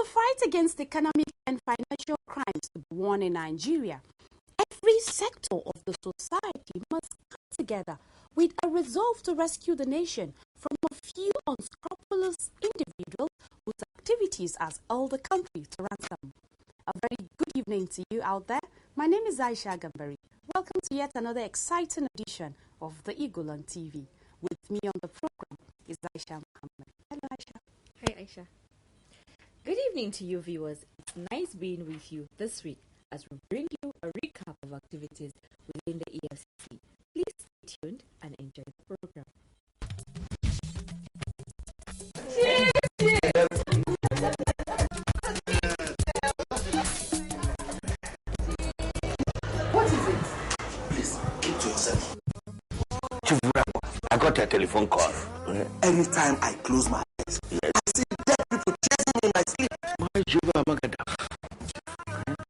fight against economic and financial crimes to be won in Nigeria, every sector of the society must come together with a resolve to rescue the nation from a few unscrupulous individuals whose activities has held the country to ransom. A very good evening to you out there. My name is Aisha Gambari. Welcome to yet another exciting edition of the Eagle on TV. With me on the program is Aisha Muhammad. Hello, Aisha. Hi, Aisha. Good evening to you viewers. It's nice being with you this week as we bring you a recap of activities within the EFCC. Please stay tuned and enjoy the program. What is it? Please, keep to yourself. I got a telephone call. Anytime I close my eyes, I see dead people chasing me in my sleep.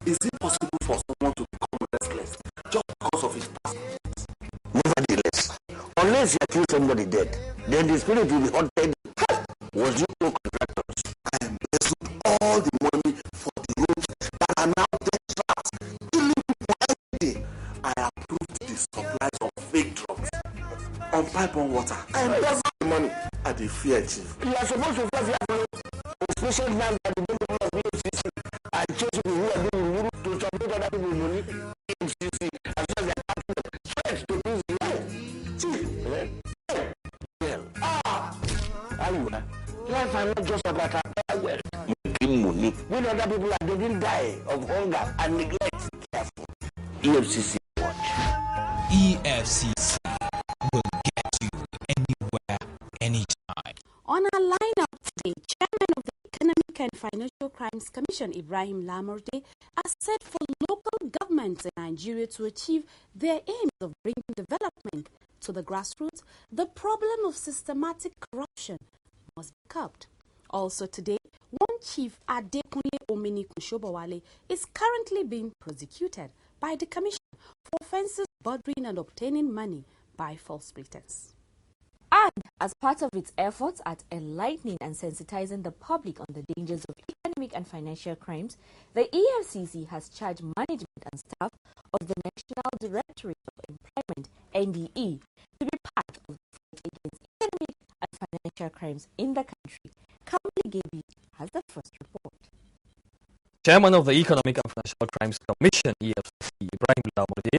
Is it possible for someone to become restless just because of his past? Nevertheless, unless you kill somebody dead, then the spirit will be haunted. Was you no contractors? I am blessed with all the money for the roads that are now dead traps, killing people every day. I approved the supplies of fake drugs on pipe and water. I am blessed with the money. I dey fear, Chief. You are supposed to fear especially now that the people of EFCC are chasing people who are doing to submit other people money. EFCC as well as their partners straight to this life. Chief, how you are? Life are not just about our wealth. Making money. When other people are they didn't die of hunger and neglect. Careful. EFCC watch. EFCC will get you anywhere, anytime. On our lineup today, Chairman of the Economic and Financial Crimes Commission, Ibrahim Lamurde, has said for local governments in Nigeria to achieve their aims of bringing development to the grassroots, the problem of systematic corruption must be curbed. Also today, one chief, Adekunle Omini Kushobowale, is currently being prosecuted by the Commission for offences bordering and obtaining money by false pretense. And as part of its efforts at enlightening and sensitizing the public on the dangers of economic and financial crimes, the EFCC has charged management and staff of the National Directorate of Employment, NDE, to be part of the fight against economic and financial crimes in the country. Kamali Gaby has the first report. Chairman of the Economic and Financial Crimes Commission, EFCC, Ibrahim Lamurde,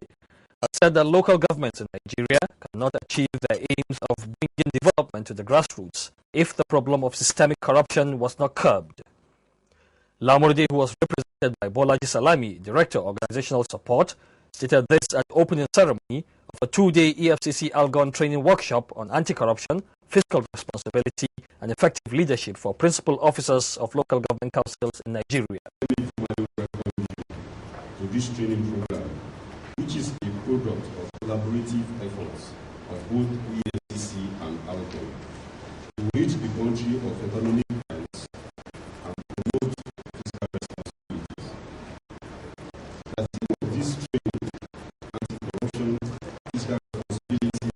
has said that local governments in Nigeria cannot achieve their aims of bringing development to the grassroots if the problem of systemic corruption was not curbed. Lamurde, who was represented by Bolaji Salami, Director of Organizational Support, stated this at the opening ceremony of a two-day EFCC Algon training workshop on anti-corruption, fiscal responsibility and effective leadership for principal officers of local government councils in Nigeria. To this training program, which is a product of collaborative efforts of both EFCC and Algon, to rid the country of economic crimes and promote fiscal responsibilities. The theme of this training, anti-corruption, fiscal responsibility,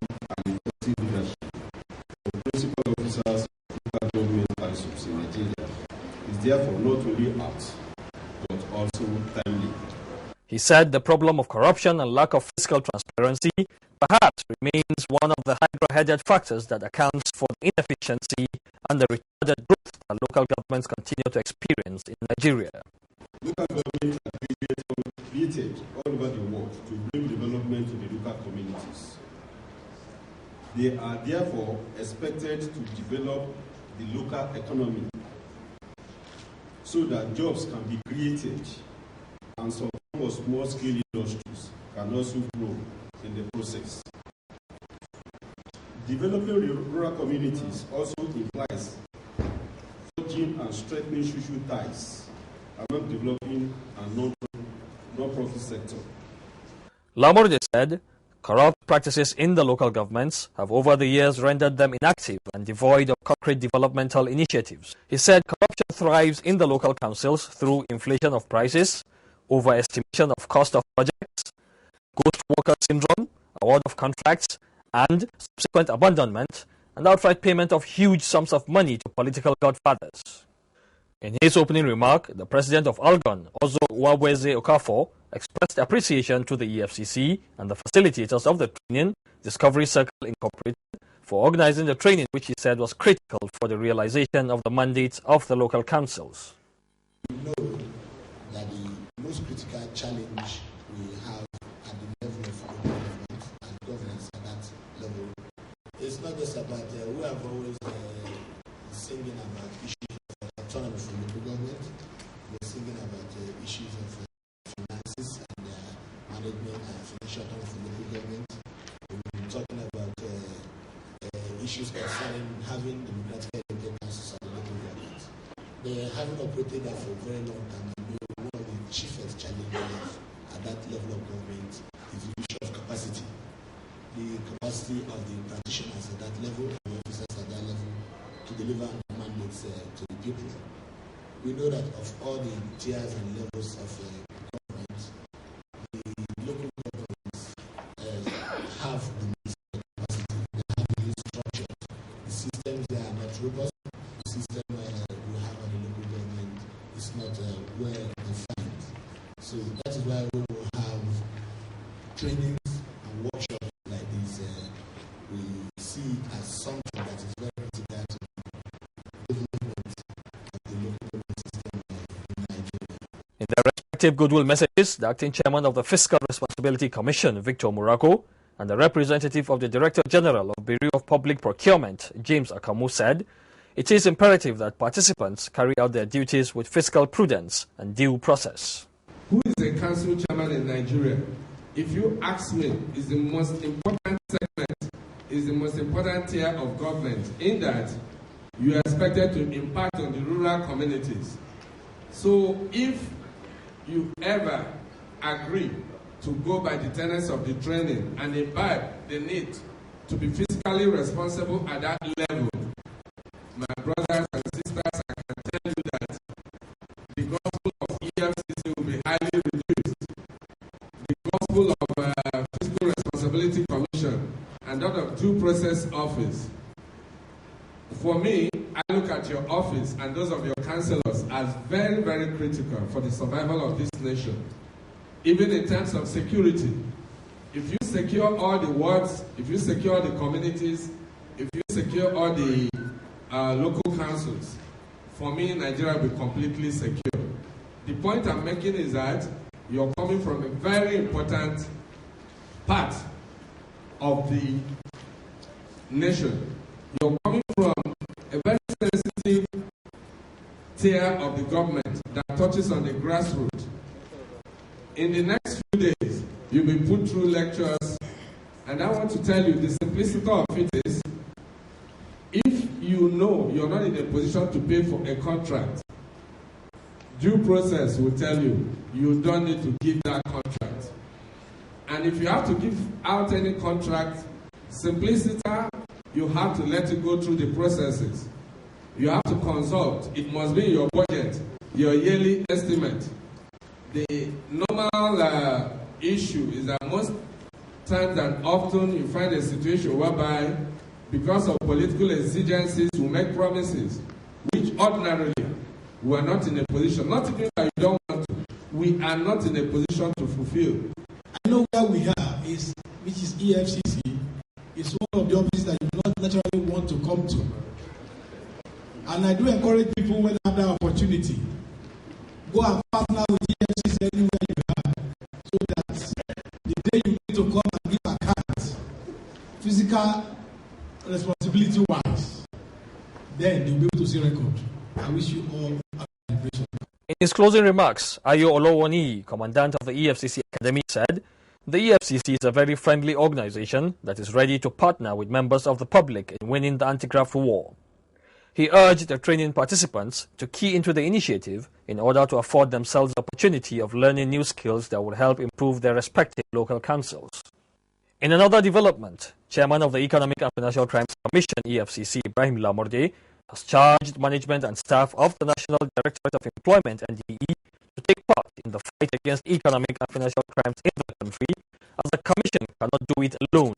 and effective leadership for principal officers of local government councils in Nigeria, is therefore not only apt, but also timely. He said the problem of corruption and lack of fiscal transparency perhaps remains one of the hydra-headed factors that accounts for the inefficiency and the retarded growth that local governments continue to experience in Nigeria. Local governments are created all over the world to bring development to the local communities. They are therefore expected to develop the local economy so that jobs can be created and some small-scale industries can also grow in the process. Developing rural communities also implies forging and strengthening social ties among developing and non-profit sector. Lamurde said corrupt practices in the local governments have over the years rendered them inactive and devoid of concrete developmental initiatives. He said corruption thrives in the local councils through inflation of prices, overestimation of cost of projects, ghost worker syndrome, award of contracts, and subsequent abandonment and outright payment of huge sums of money to political godfathers. In his opening remark, the president of Algon, Ozo Uwabweze Okafor, expressed appreciation to the EFCC and the facilitators of the training, Discovery Circle Incorporated, for organizing the training, which he said was critical for the realization of the mandates of the local councils. We know that the most critical challenge we have at the level of local government and governance at that level is not just about we have always singing about issues of autonomy for local government. We're singing about issues of finances and management and financial autonomy for local government. We've been talking about issues concerning having democratically elected councils at the local government. They haven't operated there for a very long time, and one of the chiefest challenges at that level of government is the issue of capacity. The capacity of the practitioners at that level, and the officers at that level, to deliver mandates to the people. We know that of all the tiers and levels of government, the local governments have the least capacity, they have the least structure. The systems there are not robust. The system we have at the local government is not well defined. So that is why we will have trainings and workshops like this. We see it as something that is very critical to the development of the local government system in Nigeria. In their respective goodwill messages, the acting chairman of the Fiscal Responsibility Commission, Victor Murago, and the representative of the Director General of Bureau of Public Procurement, James Akamu, said it is imperative that participants carry out their duties with fiscal prudence and due process. Who is a council chairman in Nigeria? If you ask me, is the most important segment, is the most important tier of government, in that you are expected to impact on the rural communities. So if you ever agree to go by the tenets of the training and imbibe the need to be fiscally responsible at that level, my brothers and sisters, I can tell you that the gospel of EFCC will be highly reduced. The gospel of Fiscal Responsibility Commission and that of Due Process Office. For me, I look at your office and those of your councillors as very, very critical for the survival of this nation. Even in terms of security, if you secure all the wards, if you secure the communities, if you secure all the local councils, for me, Nigeria will be completely secure. The point I'm making is that you're coming from a very important part of the nation. You're coming from a very sensitive tier of the government that touches on the grassroots. In the next few days, you'll be put through lectures, and I want to tell you the simplicity of it is, if you know you're not in a position to pay for a contract, due process will tell you you don't need to give that contract. And if you have to give out any contract, simplicity, you have to let it go through the processes. You have to consult. It must be your budget, your yearly estimate. The normal issue is that most times and often you find a situation whereby, because of political exigencies, we make promises which ordinarily we are not in a position, not even that you don't want to, we are not in a position to fulfill. I know where we are, which is EFCC, is one of the offices that you do not naturally want to come to. And I do encourage people when they have that opportunity, go and partner with EFCC anywhere you are, so that the day you need to come and give account, physical responsibility wise, then you'll be able to see record. I wish you all a celebration. In his closing remarks, Ayo Olowoni, commandant of the EFCC Academy, said the EFCC is a very friendly organization that is ready to partner with members of the public in winning the anti-graft war. He urged the training participants to key into the initiative in order to afford themselves the opportunity of learning new skills that would help improve their respective local councils. In another development, Chairman of the Economic and Financial Crimes Commission, EFCC, Ibrahim Lamorde, has charged management and staff of the National Directorate of Employment, NDE, to take part in the fight against economic and financial crimes in the country, as the Commission cannot do it alone.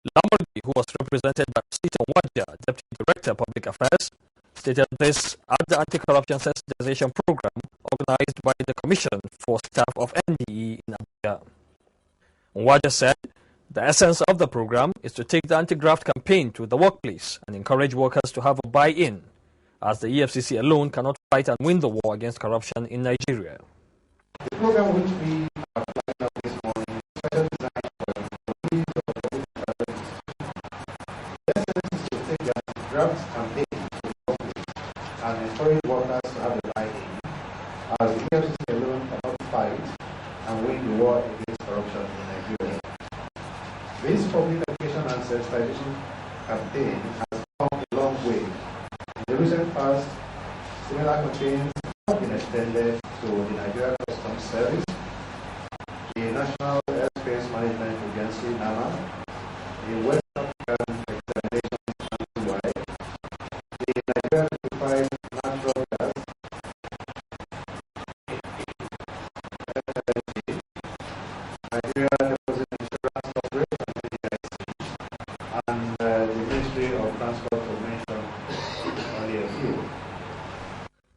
Lamorde, who was represented by Sito Wadja, Deputy Director, Public Affairs, stated this at the anti-corruption sensitization program organized by the Commission for Staff of NDE in Abuja. Nwaja said the essence of the program is to take the anti-graft campaign to the workplace and encourage workers to have a buy-in, as the EFCC alone cannot fight and win the war against corruption in Nigeria. The program which we are flying out this morning is specially designed for employees of the public private institutions. The essence is to take the anti-graft campaign to the workplace and encourage workers to have a buy-in, as the EFCC alone cannot fight and win the war against corruption in Nigeria. This public education and sensitization campaign has come a long way. In the recent past, similar campaigns have been extended to the Nigeria Customs Service, the National Airspace Management Agency, NAMA, the West African Examinations Council-wide, the Nigeria Liquefied Natural Gas, NLNG, Nigeria Deposit Insurance Corporation, and the Ministry of Transport to mention only a few.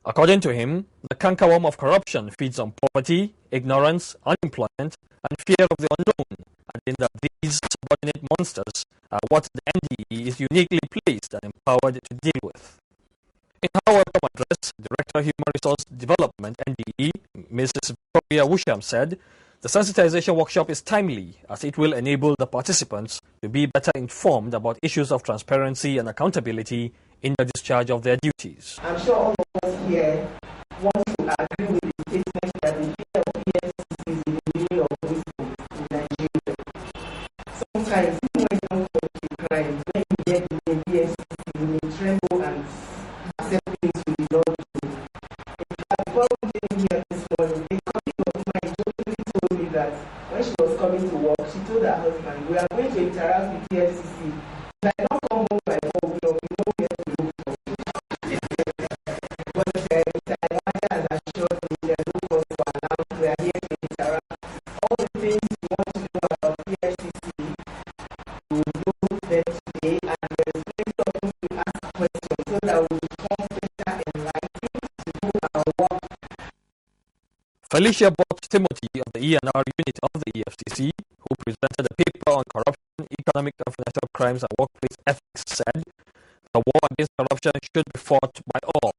According to him, the cankerworm of corruption feeds on poverty, ignorance, unemployment, and fear of the unknown, adding that these subordinate monsters are what the NDE is uniquely placed and empowered to deal with. In her welcome address, Director of Human Resource Development, NDE, Mrs. Victoria Wusham said, the sensitization workshop is timely as it will enable the participants to be better informed about issues of transparency and accountability in the discharge of their duties. I'm sure all of us here want to agree with the statement that the fear of EFCC is the beginning of wisdom in Nigeria. Sometimes, even when young folks do crimes, when you get the name EFCC, you may tremble and accept things to be done to. In fact, before we came here this morning, a colleague of mine jokingly told me that when she was coming to work, she told her husband, we are going to interact with EFCC. If I don't come home by 4 o'clock, we know where to look for. But Mr. Elijah has assured me there are no cause to announce. We are here to interact. All the things you want to know about EFCC, you will know them today, and there is plenty of things to ask questions so that we will become better enlightened to do our work. Felicia Bott Timothy of the ENR unit of the EFCC, who presented a paper on corruption, economic and financial crimes and workplace ethics, said the war against corruption should be fought by all.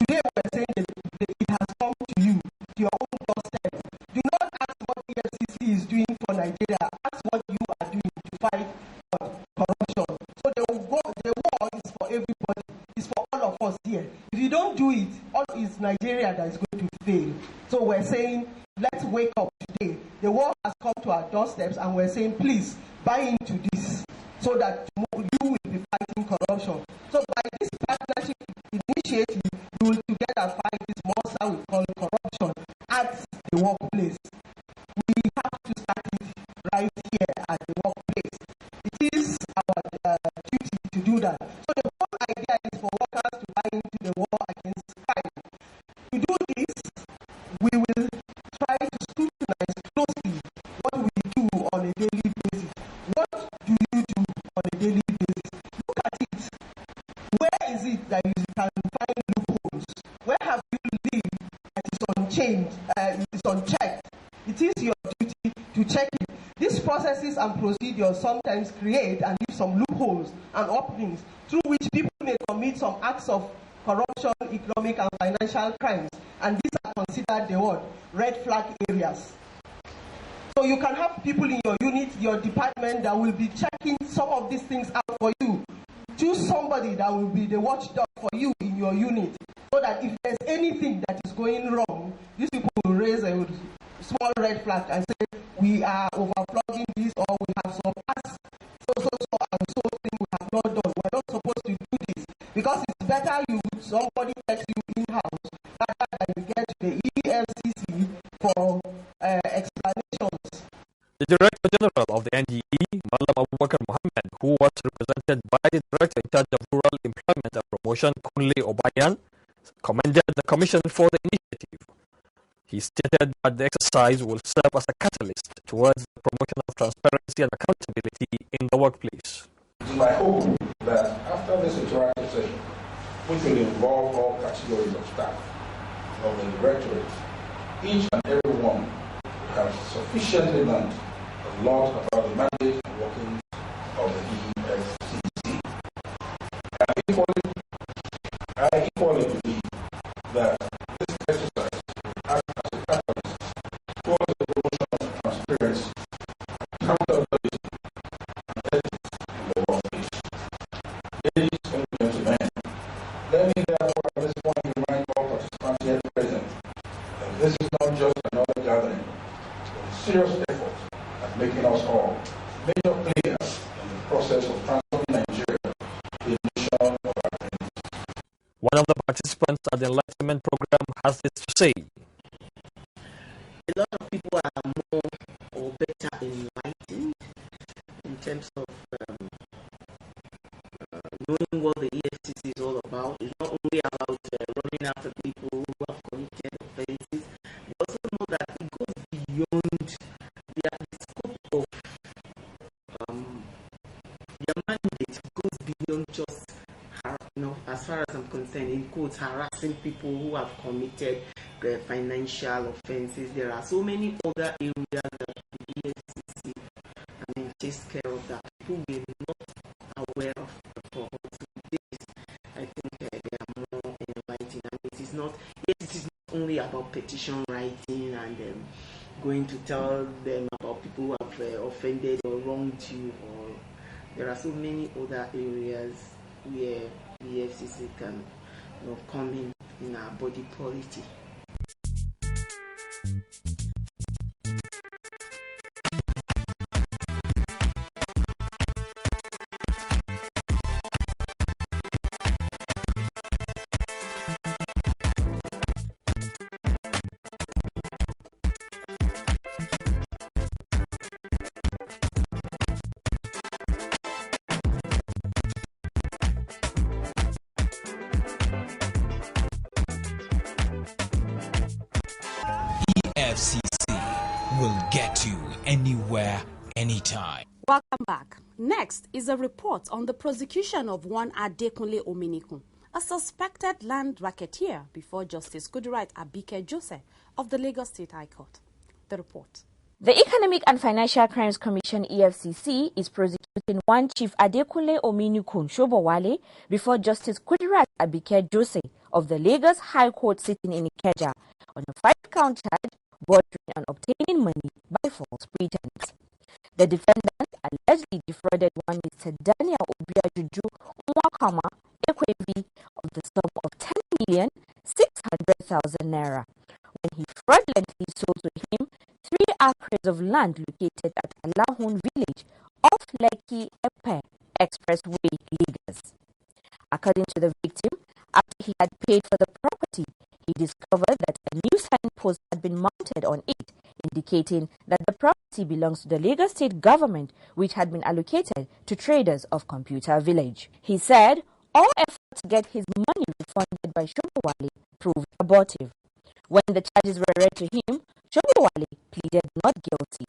Today we're saying that it has come to you, to your own doorstep. Do not ask what the EFCC is doing for Nigeria. Ask what you are doing to fight corruption. So the war is for everybody. It's for all of us here. If you don't do it, all is Nigeria that is going to fail. So we're saying, let's wake up today. The war has come to our doorsteps, and we're saying, please buy into this so that you will be fighting corruption. So by this partnership initiative, we will together fight this monster we call corruption at the workplace. We have to start it right here at the workplace. It is our duty to do that. So the whole idea is for workers to buy into the war against crime. To do this, we will try to scrutinize closely what we do on a daily basis. What do you do on a daily basis? Look at it. Where is it that you can find loopholes? Where have you lived that is unchanged, is unchecked? It is your duty to check it. These processes and procedures sometimes create and leave some loopholes and openings through which people may commit some acts of corruption, economic and financial crimes. And these are considered the what? Red flag areas. So you can have people in your unit, your department, that will be checking some of these things out for you. Choose somebody that will be the watchdog for you in your unit, so that if there's anything that is going wrong, these people will raise a small red flag and say, we are overflogging this, or we have surpassed so and so thing we have not done. We're not supposed to do this. Because it's better somebody checks you in-house rather than you get to the EFCC for explanations. The Director General of the NDE, Malam Abubakar Mohammed, who was represented by the Director in charge of Rural Employment and Promotion, Kunle Obayan, commended the Commission for the initiative. He stated that the exercise will serve as a catalyst towards the promotion of transparency and accountability in the workplace. It is my hope that after this interactive session, which will involve all categories of staff of the directorate. Each and every one has sufficiently learned a lot about the mandate and workings of the EFCC. I equally believe that this exercise will act as a catalyst towards the promotion of transparency, accountability, and ethics in the workplace. Ladies and gentlemen, let me therefore at this point remind all participants here present that this is not just another gathering, but a serious effort at making us all major players in the process of transforming Nigeria to a nation of identity. One of the participants at the Enlightenment program has this to say. A lot of people are more or better enlightened in terms of knowing what the EFCC is all about. It's not only about running after people who have committed offenses, they also know that it goes beyond the scope of their mandate, goes beyond just, as far as I'm concerned, in quotes, harassing people who have committed financial offenses. There are so many other areas that the EFCC takes care of that people were not aware of before. I think they are more enlightened, and it is not only about petition writing and going to tell them about people who have offended or wronged you. Or there are so many other areas where the EFCC can come in our body policy. EFCC will get you anywhere, anytime. Welcome back. Next is a report on the prosecution of one Adekunle Ominikun, a suspected land racketeer, before Justice Kudirat Abike Joseph of the Lagos State High Court. The report. The Economic and Financial Crimes Commission (EFCC) is prosecuting one Chief Adekunle Ominikun Shobowale before Justice Kudirat Abike Joseph of the Lagos High Court sitting in Ikeja on a 5-count charge bordering on obtaining money by false pretense. The defendant allegedly defrauded one Mr. Daniel Obiajuju Nwakama Ekwevi of the sum of 10,600,000 naira when he fraudulently sold to him 3 acres of land located at Alahun village off Lekki Epe Expressway, Lagos. According to the victim, after he had paid for the property, he discovered that a new signpost had been mounted on it, indicating that the property belongs to the Lagos State government, which had been allocated to traders of Computer Village. He said all efforts to get his money refunded by Shobowale proved abortive. When the charges were read to him, Shobowale pleaded not guilty.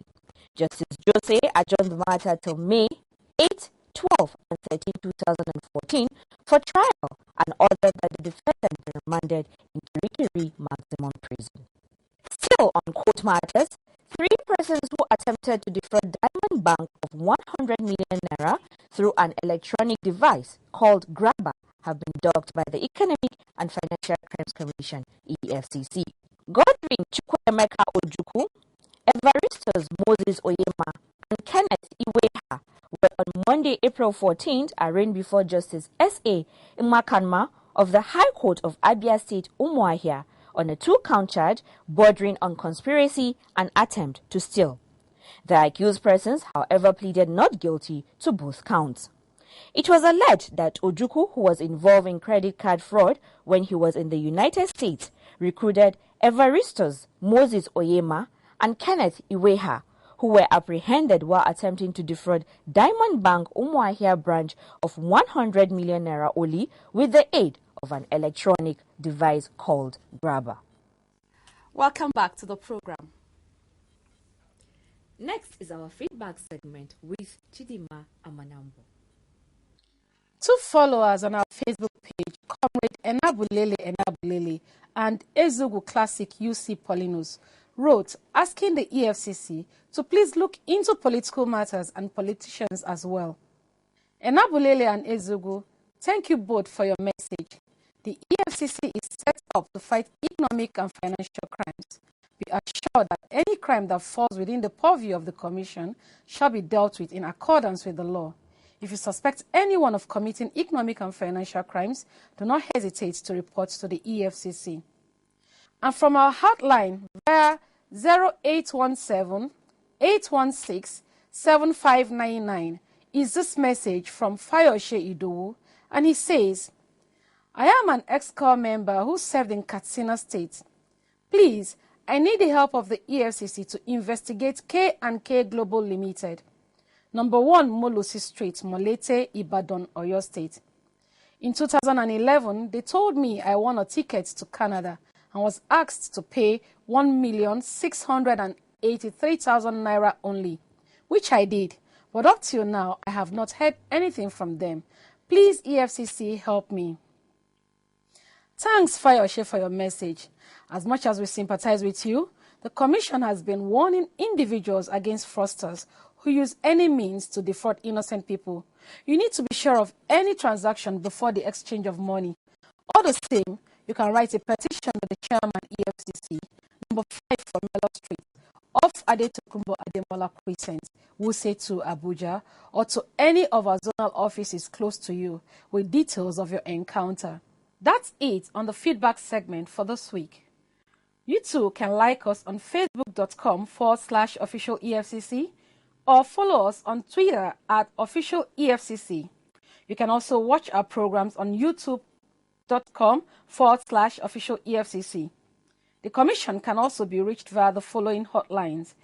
Justice Jose adjourned the matter till May 8, 12, and 13, 2014 for trial and ordered that the defendant be remanded in Kirikiri Maximum Prison. Still on court matters, 3 persons who attempted to defraud Diamond Bank of 100 million naira through an electronic device called Grabber have been docked by the Economic and Financial Crimes Commission (EFCC). Godwin Chukwuemeka Ojukwu, Evaristus Moses Oyema, and Kenneth Iweha were on Monday, April 14th, arraigned before Justice S.A. Imakanma of the High Court of Abia State, Umuahia, on a 2-count charge bordering on conspiracy and attempt to steal. The accused persons, however, pleaded not guilty to both counts. It was alleged that Ojukwu, who was involved in credit card fraud when he was in the United States, recruited Evaristus Moses Oyema and Kenneth Iweha, who were apprehended while attempting to defraud Diamond Bank Umuahia branch of 100 million naira only with the aid of an electronic device called Grabber. Welcome back to the program. Next is our feedback segment with Chidima Amanambo. Two followers on our Facebook page, Comrade Enabulele and Ezugu Classic UC Polinos, wrote asking the EFCC to please look into political matters and politicians as well. Enabulele and Ezugu, thank you both for your message. The EFCC is set up to fight economic and financial crimes. Be assured that any crime that falls within the purview of the Commission shall be dealt with in accordance with the law. If you suspect anyone of committing economic and financial crimes, do not hesitate to report to the EFCC. And from our hotline via 0817-816-7599 is this message from Fayoshe Idowu, and he says, I am an ex-corps member who served in Katsina State. Please, I need the help of the EFCC to investigate K&K Global Limited, number 1 Molosi Street, Molete, Ibadan, Oyo State. In 2011, they told me I won a ticket to Canada and was asked to pay 1,683,000 naira only, which I did. But up till now, I have not heard anything from them. Please, EFCC, help me. Thanks, Fayoshe, for your message. As much as we sympathize with you, the Commission has been warning individuals against fraudsters who use any means to defraud innocent people. You need to be sure of any transaction before the exchange of money. All the same, you can write a petition to the chairman EFCC, number 5 Formella Street, off Adetokunbo Ademola Crescent, Wuse to Abuja, or to any of our zonal offices close to you with details of your encounter. That's it on the feedback segment for this week. You too can like us on facebook.com/official EFCC or follow us on Twitter at official EFCC. You can also watch our programs on youtube.com/official EFCC. The Commission can also be reached via the following hotlines: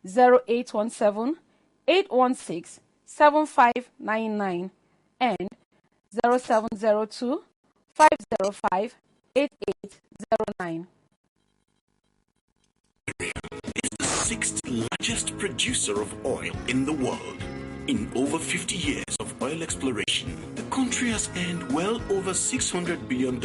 0817-816-7599 and 0702-505-8809. Is the 6th largest producer of oil in the world. In over 50 years of oil exploration, the country has earned well over $600 billion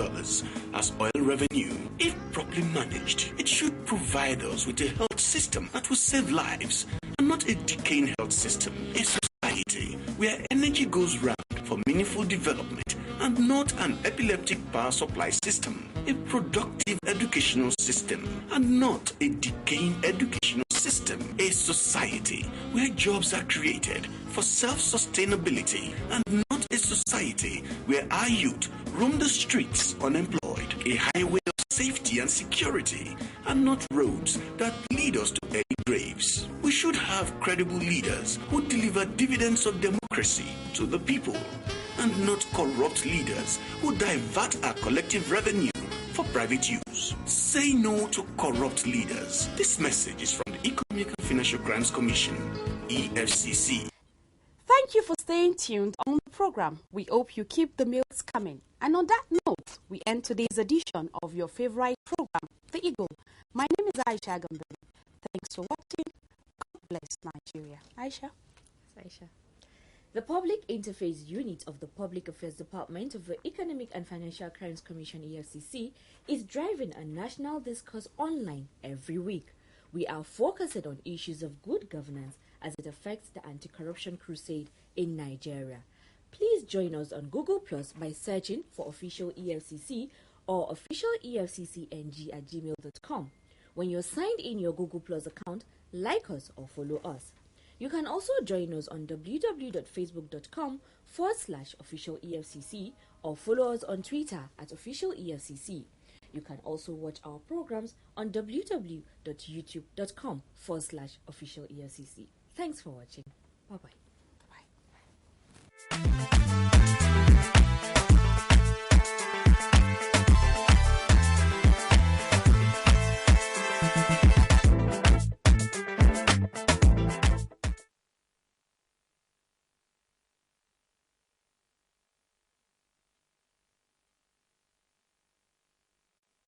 as oil revenue. If properly managed, it should provide us with a health system that will save lives and not a decaying health system. A society where energy goes round for meaningful development and not an epileptic power supply system. A productive educational system and not a decaying educational system. A society where jobs are created for self-sustainability and not a society where our youth roam the streets unemployed. A highway of safety and security and not roads that lead us to early graves. We should have credible leaders who deliver dividends of democracy to the people and not corrupt leaders who divert our collective revenue for private use. Say no to corrupt leaders. This message is from the Economic and Financial Crimes Commission, EFCC. Thank you for staying tuned on the program. We hope you keep the mails coming. And on that note, we end today's edition of your favorite program, The Eagle. My name is Aisha Gambari. Thanks for watching. God bless Nigeria. Aisha. Aisha. The Public Interface Unit of the Public Affairs Department of the Economic and Financial Crimes Commission EFCC is driving a national discourse online every week. We are focused on issues of good governance as it affects the anti-corruption crusade in Nigeria. Please join us on Google Plus by searching for Official EFCC or officialefccng@gmail.com. When you're signed in your Google Plus account, like us or follow us. You can also join us on www.facebook.com/official EFCC or follow us on Twitter at official EFCC. You can also watch our programs on www.youtube.com/official EFCC. Thanks for watching. Bye-bye. Bye.